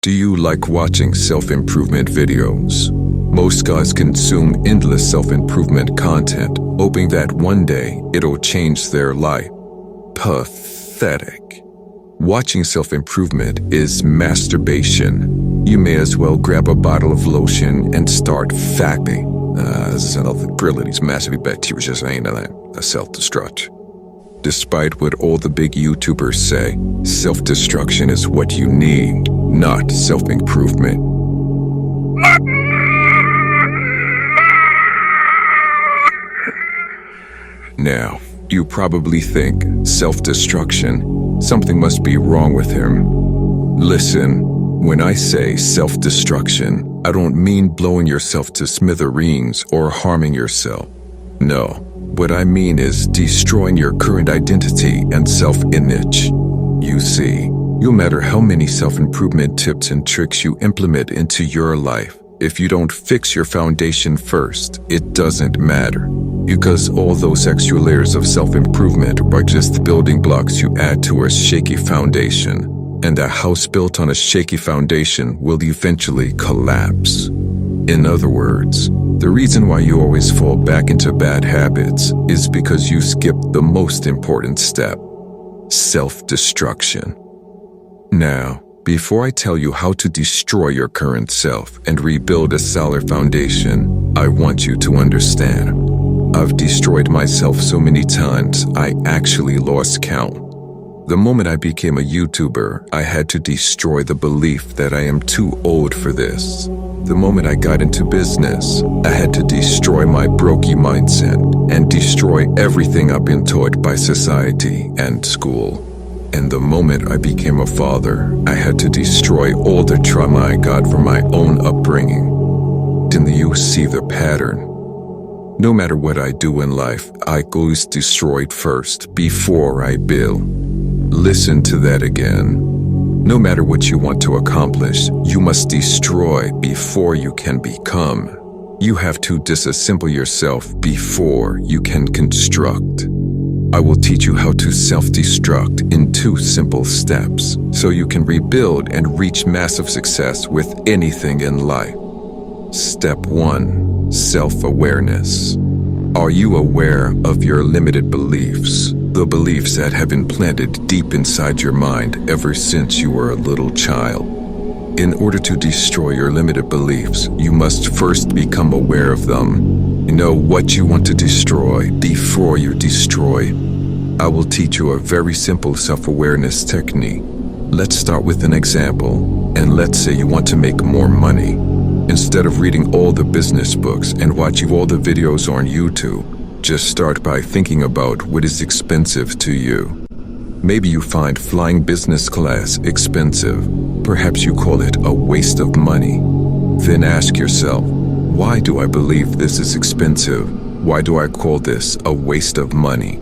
Do you like watching self-improvement videos? Most guys consume endless self-improvement content, hoping that one day it'll change their life. Pathetic. Watching self-improvement is masturbation. You may as well grab a bottle of lotion and start fapping. These massive bacteria just ain't a self-destruct. Despite what all the big YouTubers say, self-destruction is what you need, not self-improvement. Now, you probably think, self-destruction, something must be wrong with him. Listen, when I say self-destruction, I don't mean blowing yourself to smithereens or harming yourself. No. What I mean is destroying your current identity and self-image. You see, no matter how many self-improvement tips and tricks you implement into your life, if you don't fix your foundation first, it doesn't matter. Because all those extra layers of self-improvement are just building blocks you add to a shaky foundation. And a house built on a shaky foundation will eventually collapse. In other words, the reason why you always fall back into bad habits is because you skipped the most important step: self-destruction. Now, before I tell you how to destroy your current self and rebuild a solid foundation, I want you to understand. I've destroyed myself so many times, I actually lost count. The moment I became a YouTuber, I had to destroy the belief that I am too old for this. The moment I got into business, I had to destroy my brokey mindset and destroy everything I've been taught by society and school. And the moment I became a father, I had to destroy all the trauma I got from my own upbringing. Didn't you see the pattern? No matter what I do in life, I always destroy it first before I build. Listen to that again. No matter what you want to accomplish, you must destroy before you can become. You have to disassemble yourself before you can construct. I will teach you how to self-destruct in 2 simple steps, so you can rebuild and reach massive success with anything in life. Step 1. Self-awareness. Are you aware of your limited beliefs? The beliefs that have been planted deep inside your mind ever since you were a little child. In order to destroy your limited beliefs, you must first become aware of them. Know what you want to destroy before you destroy. I will teach you a very simple self-awareness technique. Let's start with an example, and let's say you want to make more money. Instead of reading all the business books and watching all the videos on YouTube, just start by thinking about what is expensive to you. Maybe you find flying business class expensive. Perhaps you call it a waste of money. Then ask yourself, why do I believe this is expensive? Why do I call this a waste of money?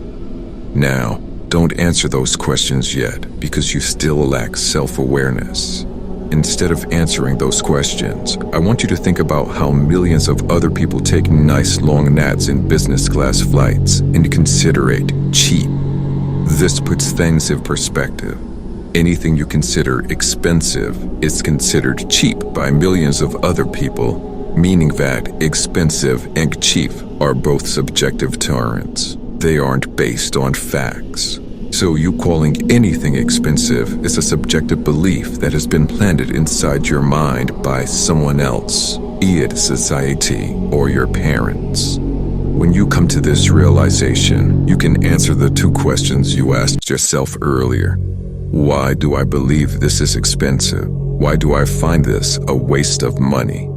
Now, don't answer those questions yet because you still lack self-awareness. Instead of answering those questions, I want you to think about how millions of other people take nice long naps in business class flights and consider it cheap. This puts things in perspective. Anything you consider expensive is considered cheap by millions of other people, meaning that expensive and cheap are both subjective terms. They aren't based on facts. So you calling anything expensive is a subjective belief that has been planted inside your mind by someone else, be it society or your parents. When you come to this realization, you can answer the 2 questions you asked yourself earlier. Why do I believe this is expensive? Why do I find this a waste of money?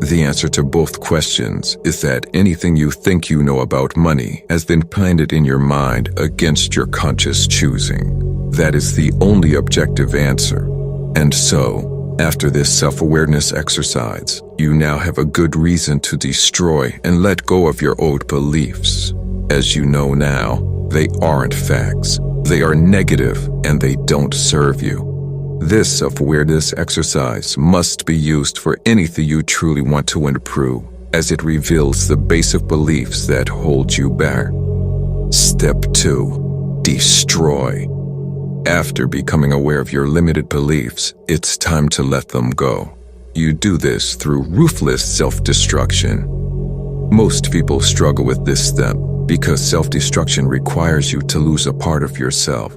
The answer to both questions is that anything you think you know about money has been planted in your mind against your conscious choosing. That is the only objective answer. And so, after this self-awareness exercise, you now have a good reason to destroy and let go of your old beliefs. As you know now, they aren't facts. They are negative and they don't serve you. This self-awareness exercise must be used for anything you truly want to improve, as it reveals the basic beliefs that hold you back. Step 2. Destroy. After becoming aware of your limited beliefs, it's time to let them go. You do this through ruthless self-destruction. Most people struggle with this step because self-destruction requires you to lose a part of yourself.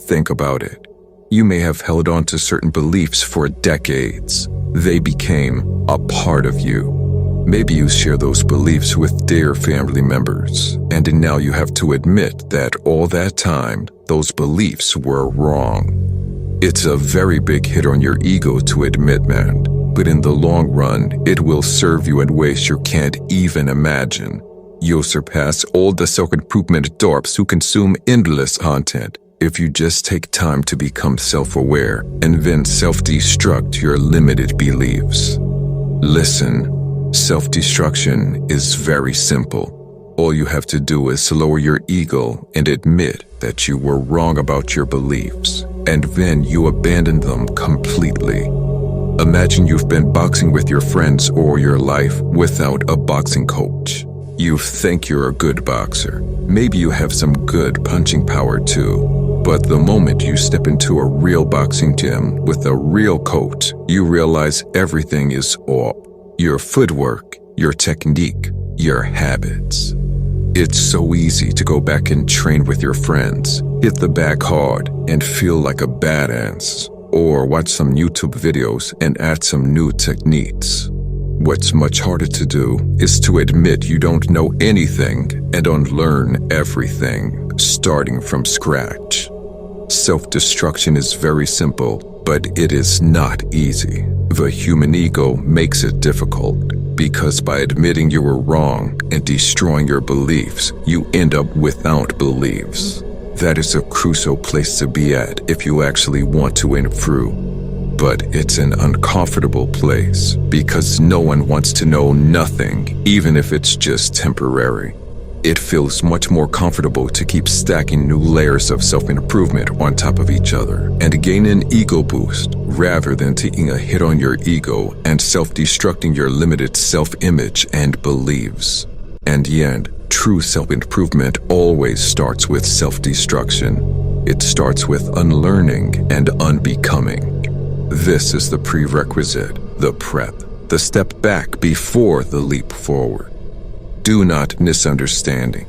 Think about it. You may have held on to certain beliefs for decades. They became a part of you. Maybe you share those beliefs with dear family members, and now you have to admit that all that time, those beliefs were wrong. It's a very big hit on your ego to admit, man, but in the long run, it will serve you in ways you can't even imagine. You'll surpass all the self-improvement dorps who consume endless content if you just take time to become self-aware and then self-destruct your limited beliefs. Listen. Self-destruction is very simple. All you have to do is lower your ego and admit that you were wrong about your beliefs, and then you abandon them completely. Imagine you've been boxing with your friends or your life without a boxing coach. You think you're a good boxer. Maybe you have some good punching power too. But the moment you step into a real boxing gym with a real coach, you realize everything is off. Your footwork, your technique, your habits. It's so easy to go back and train with your friends, hit the bag hard and feel like a badass, or watch some YouTube videos and add some new techniques. What's much harder to do is to admit you don't know anything and unlearn everything, starting from scratch. Self-destruction is very simple, but it is not easy. The human ego makes it difficult because by admitting you were wrong and destroying your beliefs, you end up without beliefs. That is a crucial place to be at if you actually want to improve. But it's an uncomfortable place because no one wants to know nothing, even if it's just temporary. It feels much more comfortable to keep stacking new layers of self-improvement on top of each other and gain an ego boost rather than taking a hit on your ego and self-destructing your limited self-image and beliefs. And yet, true self-improvement always starts with self-destruction. It starts with unlearning and unbecoming. This is the prerequisite, the prep, the step back before the leap forward. Do not misunderstand me.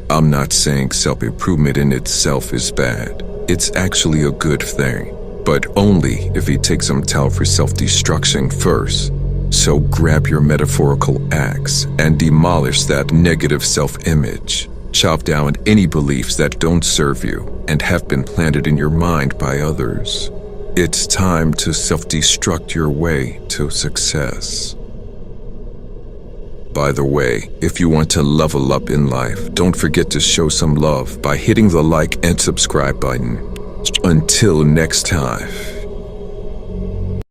I'm not saying self-improvement in itself is bad. It's actually a good thing, but only if you take some time for self-destruction first. So grab your metaphorical axe and demolish that negative self-image. Chop down any beliefs that don't serve you and have been planted in your mind by others. It's time to self-destruct your way to success. By the way, if you want to level up in life, don't forget to show some love by hitting the like and subscribe button. Until next time.